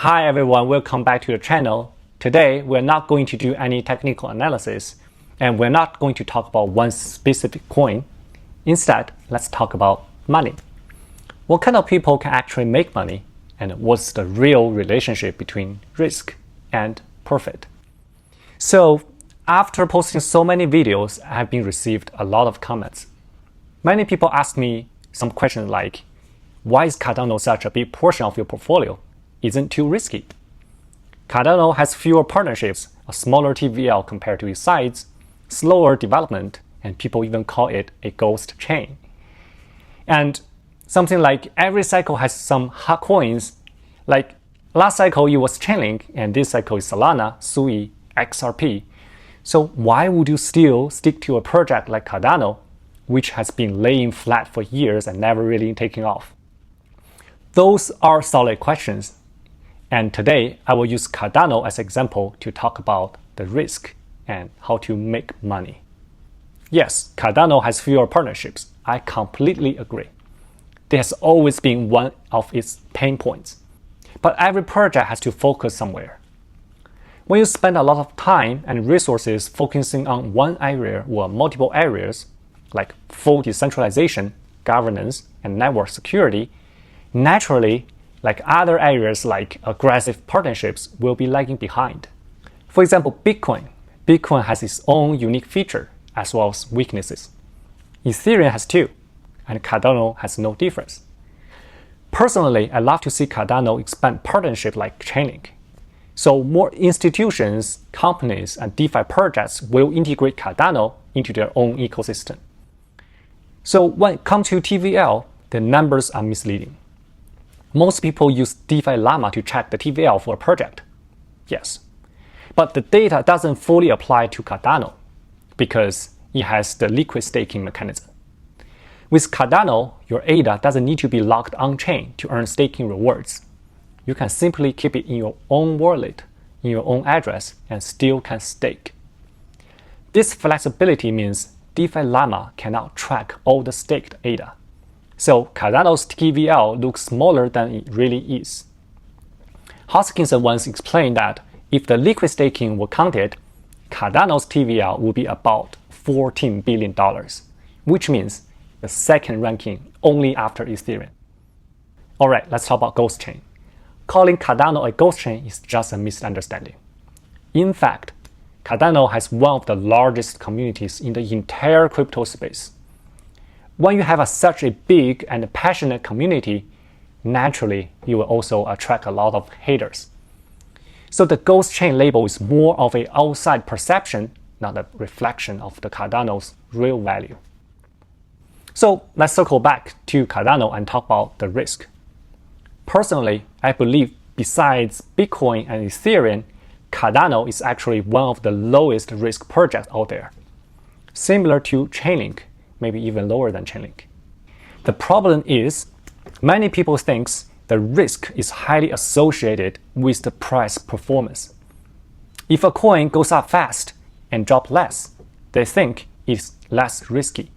Hi everyone, welcome back to the channel. Today we're not going to do any technical analysis and we're not going to talk about one specific coin. Instead, let's talk about money. What kind of people can actually make money and what's the real relationship between risk and profit? So after posting so many videos, I have been received a lot of comments. Many people ask me some questions like, why is Cardano such a big portion of your portfolio? Isn't too risky? Cardano has fewer partnerships, a smaller TVL compared to its size, slower development, and people even call it a ghost chain. And something like every cycle has some hot coins, like last cycle it was Chainlink, and this cycle is Solana, Sui, XRP. So why would you still stick to a project like Cardano, which has been laying flat for years and never really taking off? Those are solid questions. And today, I will use Cardano as an example to talk about the risk and how to make money. Yes, Cardano has fewer partnerships. I completely agree. This has always been one of its pain points. But every project has to focus somewhere. When you spend a lot of time and resources focusing on one area or multiple areas, like full decentralization, governance, and network security, naturally, like other areas like aggressive partnerships will be lagging behind. For example, Bitcoin. Bitcoin has its own unique feature as well as weaknesses. Ethereum has too, and Cardano has no difference. Personally, I love to see Cardano expand partnership like Chainlink. So more institutions, companies, and DeFi projects will integrate Cardano into their own ecosystem. So when it comes to TVL, the numbers are misleading. Most people use DeFi Llama to check the TVL for a project. Yes. But the data doesn't fully apply to Cardano because it has the liquid staking mechanism. With Cardano, your ADA doesn't need to be locked on-chain to earn staking rewards. You can simply keep it in your own wallet, in your own address, and still can stake. This flexibility means DeFi Llama cannot track all the staked ADA. So Cardano's TVL looks smaller than it really is. Hoskinson once explained that if the liquid staking were counted, Cardano's TVL would be about $14 billion, which means the second ranking only after Ethereum. Alright, let's talk about ghost chain. Calling Cardano a ghost chain is just a misunderstanding. In fact, Cardano has one of the largest communities in the entire crypto space. When you have such a big and passionate community, naturally, you will also attract a lot of haters. So the ghost chain label is more of an outside perception, not a reflection of the Cardano's real value. So let's circle back to Cardano and talk about the risk. Personally, I believe besides Bitcoin and Ethereum, Cardano is actually one of the lowest risk projects out there. Similar to Chainlink, maybe even lower than Chainlink. The problem is, many people think the risk is highly associated with the price performance. If a coin goes up fast and drops less, they think it's less risky.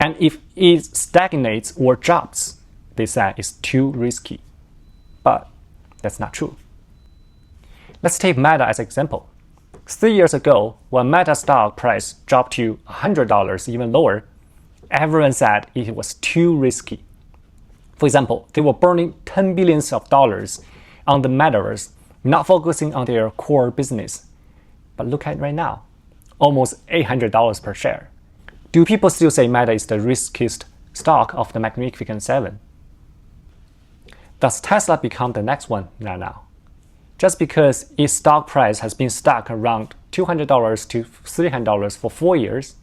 And if it stagnates or drops, they say it's too risky. But that's not true. Let's take Meta as an example. 3 years ago, when Meta stock price dropped to $100, even lower, everyone said it was too risky. For example, they were burning $10 billion on the metaverse, not focusing on their core business. But look at it right now, almost $800 per share. Do people still say Meta is the riskiest stock of the Magnificent Seven? Does Tesla become the next one now? Just because its stock price has been stuck around $200 to $300 for 4 years,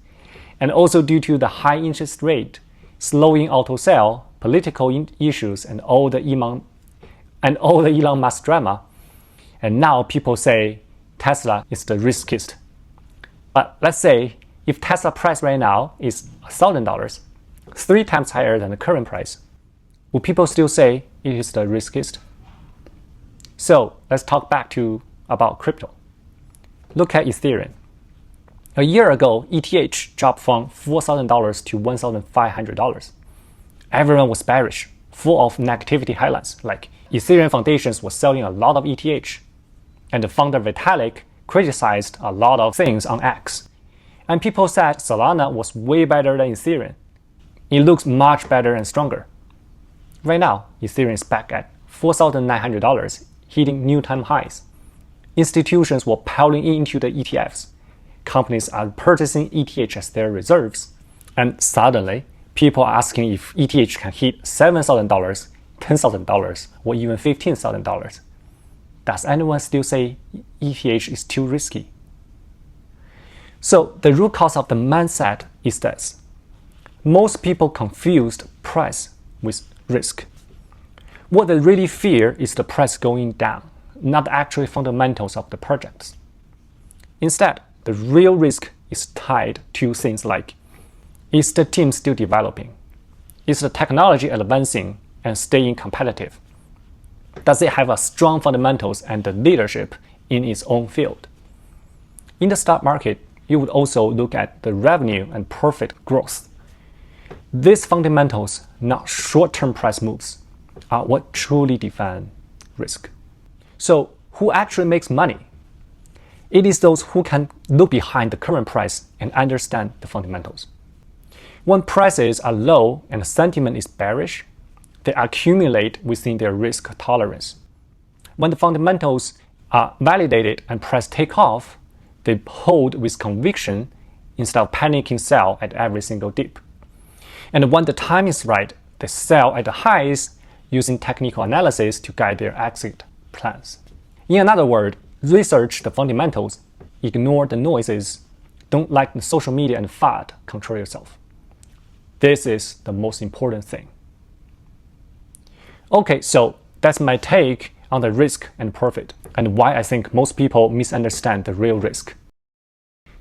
and also due to the high interest rate, slowing auto sale, political issues, and all the Elon Musk drama, and now people say Tesla is the riskiest. But let's say if Tesla price right now is $1,000, 3 times higher than the current price, would people still say it is the riskiest? So let's talk back about crypto. Look at Ethereum. A year ago, ETH dropped from $4,000 to $1,500. Everyone was bearish, full of negativity highlights like Ethereum foundations were selling a lot of ETH, and the founder Vitalik criticized a lot of things on X. And people said Solana was way better than Ethereum. It looks much better and stronger. Right now, Ethereum is back at $4,900, hitting new time highs. Institutions were piling into the ETFs. Companies are purchasing ETH as their reserves. And suddenly, people are asking if ETH can hit $7,000, $10,000, or even $15,000. Does anyone still say ETH is too risky? So the root cause of the mindset is this. Most people confused price with risk. What they really fear is the price going down, not the actual fundamentals of the projects. Instead, the real risk is tied to things like, is the team still developing? Is the technology advancing and staying competitive? Does it have a strong fundamentals and the leadership in its own field? In the stock market, you would also look at the revenue and profit growth. These fundamentals, not short-term price moves, are what truly define risk. So who actually makes money? It is those who can look behind the current price and understand the fundamentals. When prices are low and the sentiment is bearish, they accumulate within their risk tolerance. When the fundamentals are validated and price take off, they hold with conviction instead of panicking sell at every single dip. And when the time is right, they sell at the highs using technical analysis to guide their exit plans. In another word, research the fundamentals, ignore the noises, don't let the social media and fad control yourself. This is the most important thing. Okay, so that's my take on the risk and profit and why I think most people misunderstand the real risk.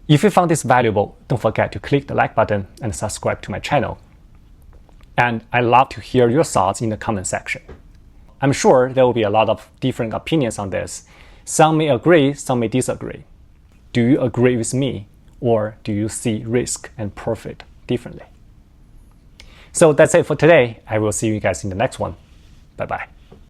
If you found this valuable, don't forget to click the like button and subscribe to my channel. And I'd love to hear your thoughts in the comment section. I'm sure there will be a lot of different opinions on this. Some may agree, some may disagree. Do you agree with me, or do you see risk and profit differently? So that's it for today. I will see you guys in the next one. Bye-bye.